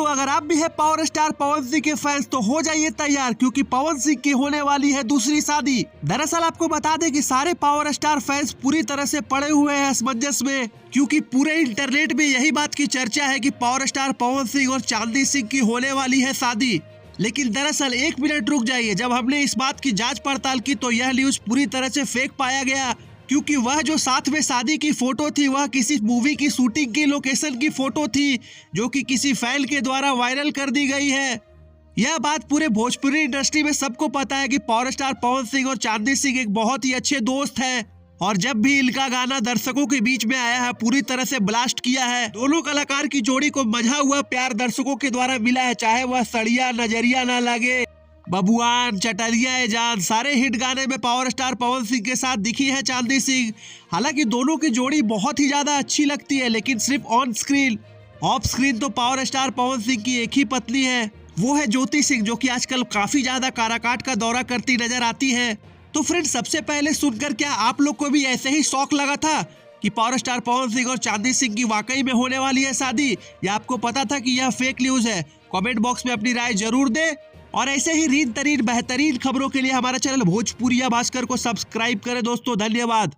अगर आप भी है पावर स्टार पवन सिंह के फैंस तो हो जाइए तैयार, क्योंकि पवन सिंह की होने वाली है दूसरी शादी। दरअसल आपको बता दें कि सारे पावर स्टार फैंस पूरी तरह से पड़े हुए हैं असमंजस में, क्योंकि पूरे इंटरनेट में यही बात की चर्चा है कि पावर स्टार पवन सिंह और चांदी सिंह की होने वाली है शादी। लेकिन दरअसल एक मिनट रुक जाइए, जब हमने इस बात की जांच पड़ताल की तो यह न्यूज पूरी तरह से फेक पाया गया, क्योंकि वह जो साथ में शादी की फोटो थी वह किसी मूवी की शूटिंग की लोकेशन की फोटो थी, जो कि किसी फैन के द्वारा वायरल कर दी गई है। यह बात पूरे भोजपुरी इंडस्ट्री में सबको पता है कि पावर स्टार पवन सिंह और चांदी सिंह एक बहुत ही अच्छे दोस्त हैं, और जब भी इनका गाना दर्शकों के बीच में आया है पूरी तरह से ब्लास्ट किया है। दोनों कलाकार की जोड़ी को मजा हुआ प्यार दर्शकों के द्वारा मिला है, चाहे वह सड़िया, नजरिया ना लगे, बबुआन, चटरिया ए जान, सारे हिट गाने में पावर स्टार पवन सिंह के साथ दिखी है चांदी सिंह। हालांकि दोनों की जोड़ी बहुत ही ज्यादा अच्छी लगती है, लेकिन सिर्फ ऑन स्क्रीन। ऑफ स्क्रीन तो पावर स्टार पवन सिंह की एक ही पत्नी है, वो है ज्योति सिंह, जो कि आजकल काफी ज्यादा काराकाट का दौरा करती नजर आती है। तो फ्रेंड्स, सबसे पहले सुनकर क्या आप लोग को भी ऐसे ही शौक लगा था कि पावर स्टार पवन सिंह और चांदी सिंह की वाकई में होने वाली है शादी, या आपको पता था कि यह फेक न्यूज है? कमेंट बॉक्स में अपनी राय जरूर दे, और ऐसे ही रीन तरीन बेहतरीन खबरों के लिए हमारा चैनल भोजपुरिया भास्कर को सब्सक्राइब करें दोस्तों। धन्यवाद।